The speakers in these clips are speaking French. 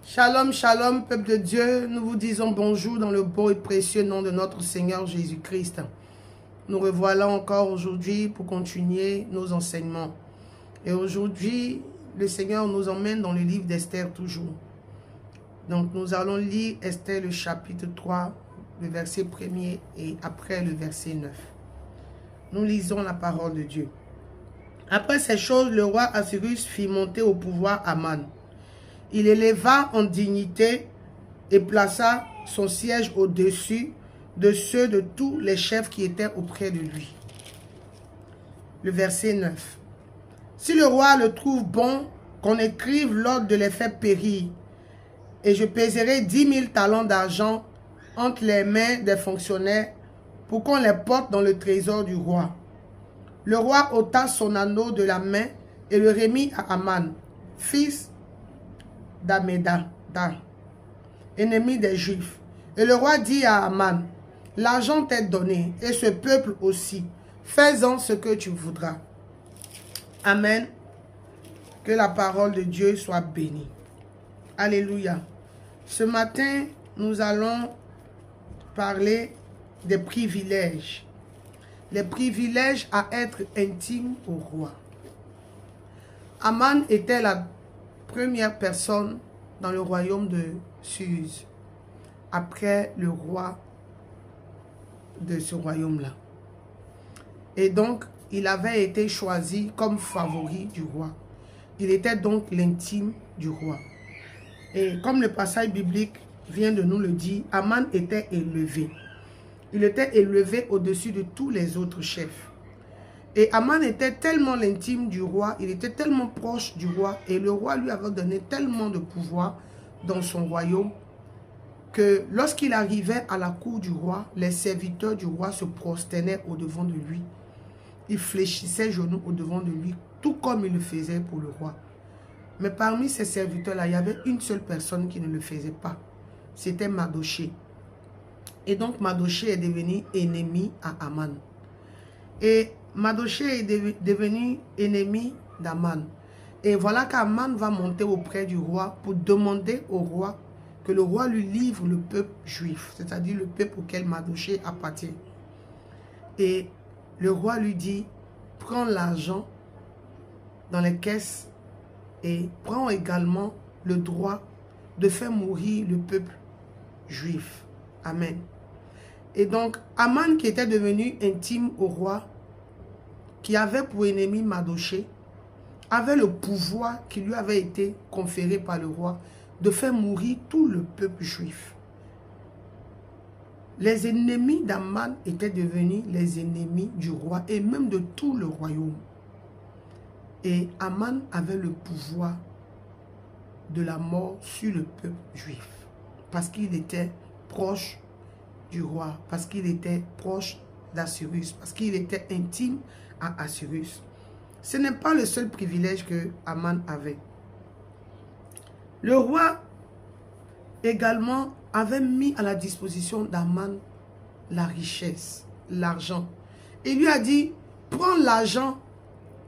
Shalom, shalom, peuple de Dieu. Nous vous disons bonjour dans le beau et précieux nom de notre Seigneur Jésus-Christ. Nous revoilà encore aujourd'hui pour continuer nos enseignements. Et aujourd'hui, le Seigneur nous emmène dans le livre d'Esther toujours. Donc nous allons lire Esther le chapitre 3, le verset 1er et après le verset 9. Nous lisons la parole de Dieu. Après ces choses, le roi Assyrus fit monter au pouvoir Aman. Il éleva en dignité et plaça son siège au-dessus de ceux de tous les chefs qui étaient auprès de lui. Le verset 9. Si le roi le trouve bon, qu'on écrive l'ordre de les faire périr, et je pèserai 10 000 talents d'argent entre les mains des fonctionnaires pour qu'on les porte dans le trésor du roi. Le roi ôta son anneau de la main et le remit à Aman, fils d'Améda, ennemi des Juifs. Et le roi dit à Aman, l'argent t'est donné, et ce peuple aussi. Fais-en ce que tu voudras. Amen. Que la parole de Dieu soit bénie. Alléluia. Ce matin, nous allons parler des privilèges. Les privilèges à être intime au roi. Aman était la première personne dans le royaume de Suse, après le roi de ce royaume-là. Et donc, il avait été choisi comme favori du roi. Il était donc l'intime du roi. Et comme le passage biblique vient de nous le dire, Aman était élevé. Il était élevé au-dessus de tous les autres chefs. Et Aman était tellement l'intime du roi, il était tellement proche du roi, et le roi lui avait donné tellement de pouvoir dans son royaume, que lorsqu'il arrivait à la cour du roi, les serviteurs du roi se prosternaient au-devant de lui. Ils fléchissaient genoux au-devant de lui, tout comme il le faisait pour le roi. Mais parmi ces serviteurs-là, il y avait une seule personne qui ne le faisait pas. C'était Mardochée. Et donc Mardochée est devenu ennemi à Aman. Et Mardochée est devenu ennemi d'Aman. Et voilà qu'Aman va monter auprès du roi pour demander au roi que le roi lui livre le peuple juif, c'est-à-dire le peuple auquel Mardochée appartient. Et le roi lui dit, prends l'argent dans les caisses et prends également le droit de faire mourir le peuple juif. Amen. Et donc, Aman qui était devenu intime au roi, qui avait pour ennemi Mardochée, avait le pouvoir qui lui avait été conféré par le roi de faire mourir tout le peuple juif. Les ennemis d'Aman étaient devenus les ennemis du roi et même de tout le royaume. Et Aman avait le pouvoir de la mort sur le peuple juif parce qu'il était proche du roi, parce qu'il était proche d'Assyrus, parce qu'il était intime à Assyrus. Ce n'est pas le seul privilège que Aman avait. Le roi également avait mis à la disposition d'Aman la richesse, l'argent. Il lui a dit, prends l'argent,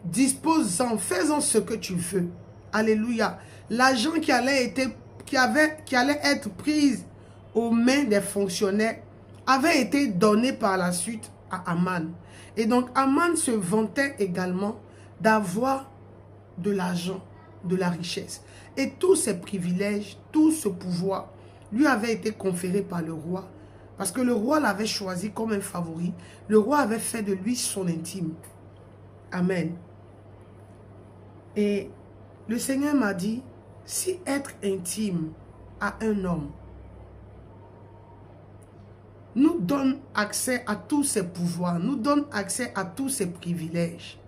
dispose-en, fais-en ce que tu veux. Alléluia. L'argent qui allait être prise aux mains des fonctionnaires avait été donné par la suite à Aman. Et donc Aman se vantait également d'avoir de l'argent, de la richesse. Et tous ces privilèges, tout ce pouvoir lui avait été conféré par le roi. Parce que le roi l'avait choisi comme un favori. Le roi avait fait de lui son intime. Amen. Et le Seigneur m'a dit, si être intime à un homme nous donne accès à tous ces pouvoirs, nous donne accès à tous ces privilèges.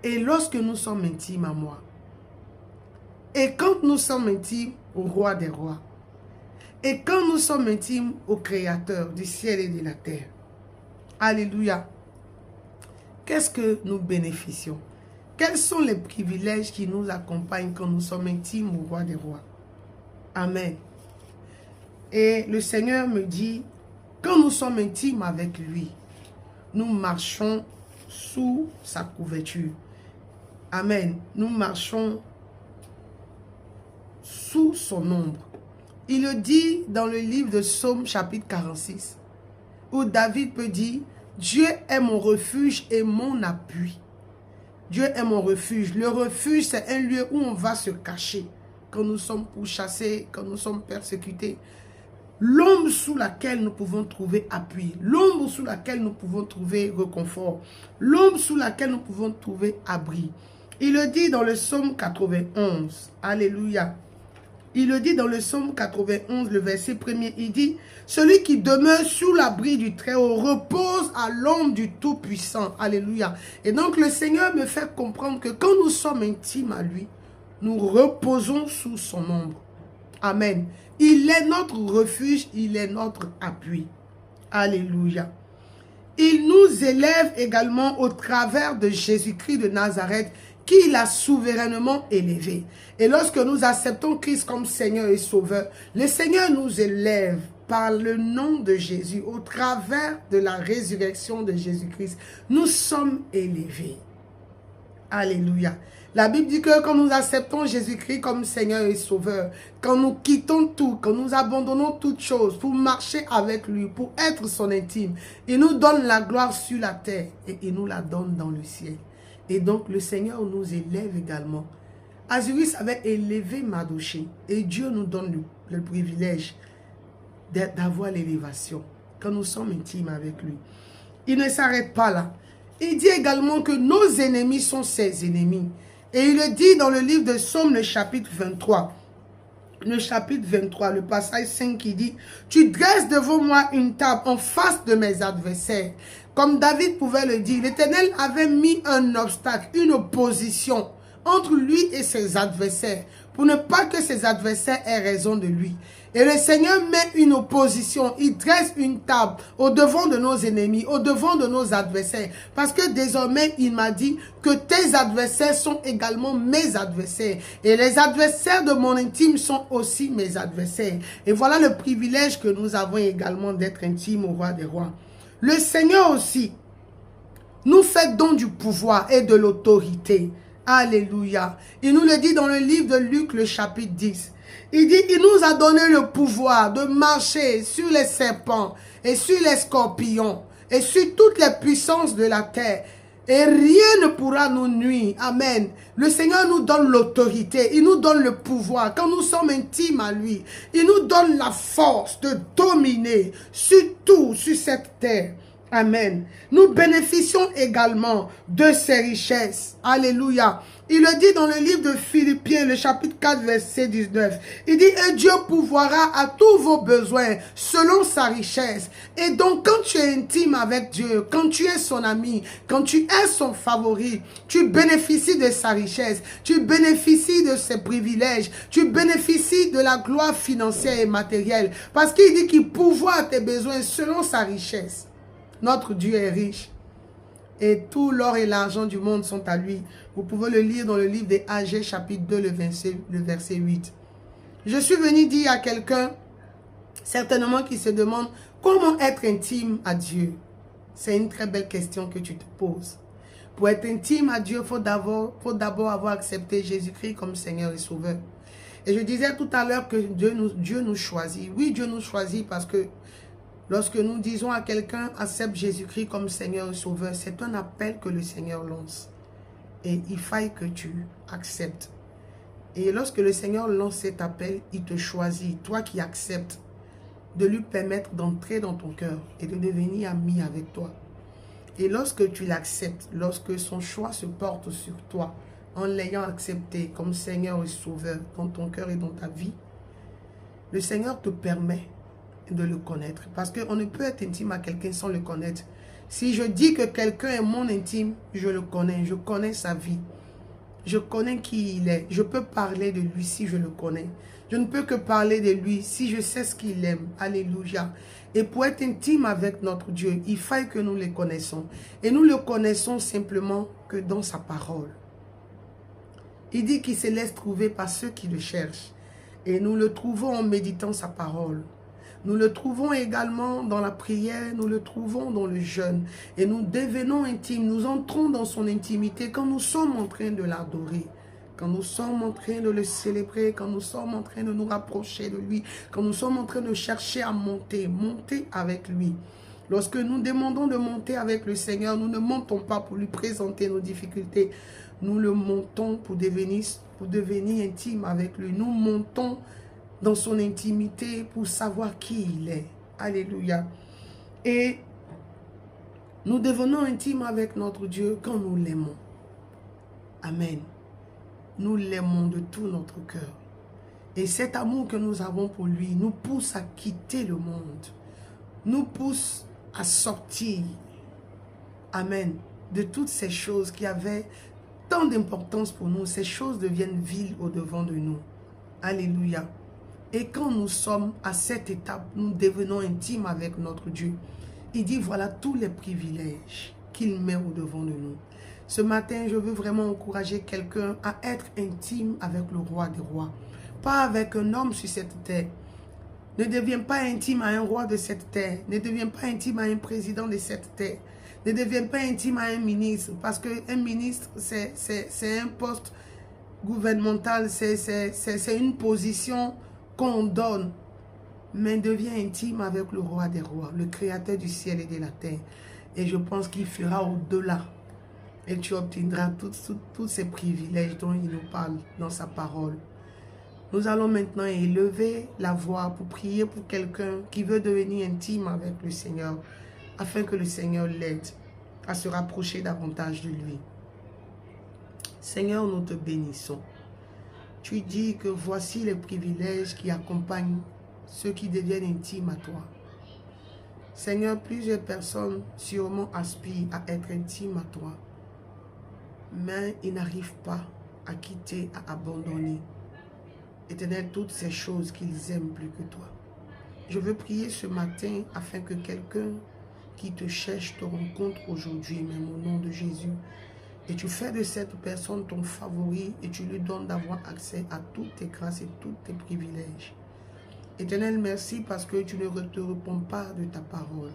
Et lorsque nous sommes intimes à moi, et quand nous sommes intimes au roi des rois, et quand nous sommes intimes au Créateur du ciel et de la terre, alléluia, qu'est-ce que nous bénéficions? Quels sont les privilèges qui nous accompagnent quand nous sommes intimes au roi des rois? Amen. Et le Seigneur me dit, quand nous sommes intimes avec lui, nous marchons sous sa couverture. Amen. Nous marchons sous sous son ombre. Il le dit dans le livre de Psaume chapitre 46, où David peut dire, Dieu est mon refuge et mon appui. Dieu est mon refuge. Le refuge, c'est un lieu où on va se cacher quand nous sommes pourchassés, quand nous sommes persécutés. L'ombre sous laquelle nous pouvons trouver appui. L'ombre sous laquelle nous pouvons trouver réconfort. L'ombre sous laquelle nous pouvons trouver abri. Il le dit dans le psaume 91. Alléluia. Il le dit dans le psaume 91, le verset 1er. Il dit, celui qui demeure sous l'abri du Très-Haut repose à l'ombre du Tout-Puissant. Alléluia. Et donc le Seigneur me fait comprendre que quand nous sommes intimes à lui, nous reposons sous son ombre. Amen. Il est notre refuge, il est notre appui. Alléluia. Il nous élève également au travers de Jésus-Christ de Nazareth, qu'il a souverainement élevé. Et lorsque nous acceptons Christ comme Seigneur et Sauveur, le Seigneur nous élève par le nom de Jésus, au travers de la résurrection de Jésus-Christ. Nous sommes élevés. Alléluia. La Bible dit que quand nous acceptons Jésus-Christ comme Seigneur et Sauveur, quand nous quittons tout, quand nous abandonnons toutes choses pour marcher avec lui, pour être son intime, il nous donne la gloire sur la terre et il nous la donne dans le ciel. Et donc le Seigneur nous élève également. Azuris avait élevé Mardochée et Dieu nous donne le privilège d'avoir l'élévation quand nous sommes intimes avec lui. Il ne s'arrête pas là. Il dit également que nos ennemis sont ses ennemis. Et il le dit dans le livre de Psaume, le chapitre 23. Le chapitre 23, le passage 5 qui dit, « Tu dresses devant moi une table en face de mes adversaires. » Comme David pouvait le dire, l'Éternel avait mis un obstacle, une opposition entre lui et ses adversaires, pour ne pas que ses adversaires aient raison de lui. Et le Seigneur met une opposition, il dresse une table au devant de nos ennemis, au devant de nos adversaires. Parce que désormais, il m'a dit que tes adversaires sont également mes adversaires. Et les adversaires de mon intime sont aussi mes adversaires. Et voilà le privilège que nous avons également d'être intimes au roi des rois. Le Seigneur aussi nous fait don du pouvoir et de l'autorité. Alléluia. Il nous le dit dans le livre de Luc, le chapitre 10. Il dit, il nous a donné le pouvoir de marcher sur les serpents et sur les scorpions et sur toutes les puissances de la terre. Et rien ne pourra nous nuire. Amen. Le Seigneur nous donne l'autorité. Il nous donne le pouvoir. Quand nous sommes intimes à lui, il nous donne la force de dominer sur tout, sur cette terre. Amen. Nous bénéficions également de ses richesses. Alléluia. Il le dit dans le livre de Philippiens, le chapitre 4, verset 19. Il dit, et Dieu pourvoira à tous vos besoins selon sa richesse. Et donc, quand tu es intime avec Dieu, quand tu es son ami, quand tu es son favori, tu bénéficies de sa richesse, tu bénéficies de ses privilèges, tu bénéficies de la gloire financière et matérielle. Parce qu'il dit qu'il pourvoit à tes besoins selon sa richesse. Notre Dieu est riche. Et tout l'or et l'argent du monde sont à lui. Vous pouvez le lire dans le livre des Agées, chapitre 2, le verset 8. Je suis venu dire à quelqu'un, certainement qui se demande, comment être intime à Dieu? C'est une très belle question que tu te poses. Pour être intime à Dieu, il faut d'abord avoir accepté Jésus-Christ comme Seigneur et Sauveur. Et je disais tout à l'heure que Dieu nous choisit. Oui, Dieu nous choisit parce que lorsque nous disons à quelqu'un, accepte Jésus-Christ comme Seigneur et Sauveur, c'est un appel que le Seigneur lance. Et il faille que tu acceptes. Et lorsque le Seigneur lance cet appel, il te choisit, toi qui acceptes, de lui permettre d'entrer dans ton cœur et de devenir ami avec toi. Et lorsque tu l'acceptes, lorsque son choix se porte sur toi, en l'ayant accepté comme Seigneur et Sauveur dans ton cœur et dans ta vie, le Seigneur te permet de le connaître. Parce qu'on ne peut être intime à quelqu'un sans le connaître. Si je dis que quelqu'un est mon intime, je le connais. Je connais sa vie. Je connais qui il est. Je peux parler de lui si je le connais. Je ne peux que parler de lui si je sais ce qu'il aime. Alléluia. Et pour être intime avec notre Dieu, il faut que nous le connaissons. Et nous le connaissons simplement que dans sa parole. Il dit qu'il se laisse trouver par ceux qui le cherchent. Et nous le trouvons en méditant sa parole. Nous le trouvons également dans la prière, nous le trouvons dans le jeûne. Et nous devenons intimes, nous entrons dans son intimité quand nous sommes en train de l'adorer. quand nous sommes en train de le célébrer, quand nous sommes en train de nous rapprocher de lui, quand nous sommes en train de chercher à monter avec lui. Lorsque nous demandons de monter avec le Seigneur, nous ne montons pas pour lui présenter nos difficultés. Nous le montons pour devenir intime avec lui. Nous montons dans son intimité pour savoir qui il est. Alléluia. Et nous devenons intimes avec notre Dieu quand nous l'aimons. Amen. Nous l'aimons de tout notre cœur. Et cet amour que nous avons pour lui nous pousse à quitter le monde. Nous pousse à sortir. Amen. De toutes ces choses qui avaient tant d'importance pour nous. Ces choses deviennent viles au-devant de nous. Alléluia. Et quand nous sommes à cette étape, nous devenons intimes avec notre Dieu. Il dit, voilà tous les privilèges qu'il met au-devant de nous. Ce matin, je veux vraiment encourager quelqu'un à être intime avec le roi des rois. Pas avec un homme sur cette terre. Ne deviens pas intime à un roi de cette terre. Ne deviens pas intime à un président de cette terre. Ne deviens pas intime à un ministre. Parce qu'un ministre, c'est un poste gouvernemental. C'est une position qu'on donne. Mais deviens intime avec le roi des rois, le créateur du ciel et de la terre. Et je pense qu'il fera au-delà. Et tu obtiendras tous ces privilèges dont il nous parle dans sa parole. Nous allons maintenant élever la voix pour prier pour quelqu'un qui veut devenir intime avec le Seigneur, afin que le Seigneur l'aide à se rapprocher davantage de lui. Seigneur, nous te bénissons. Tu dis que voici les privilèges qui accompagnent ceux qui deviennent intimes à toi. Seigneur, plusieurs personnes sûrement aspirent à être intimes à toi, mais ils n'arrivent pas à quitter, à abandonner. Éternel, toutes ces choses qu'ils aiment plus que toi. Je veux prier ce matin afin que quelqu'un qui te cherche te rencontre aujourd'hui, même au nom de Jésus. Et tu fais de cette personne ton favori et tu lui donnes d'avoir accès à toutes tes grâces et tous tes privilèges. Éternel, merci parce que tu ne te réponds pas de ta parole.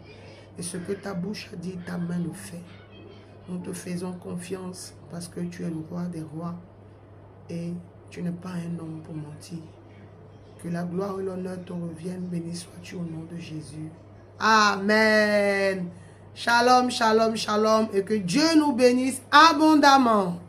Et ce que ta bouche a dit, ta main le fait. Nous te faisons confiance parce que tu es le roi des rois et tu n'es pas un homme pour mentir. Que la gloire et l'honneur te reviennent. Béni sois-tu au nom de Jésus. Amen. Shalom, shalom, shalom. Et que Dieu nous bénisse abondamment.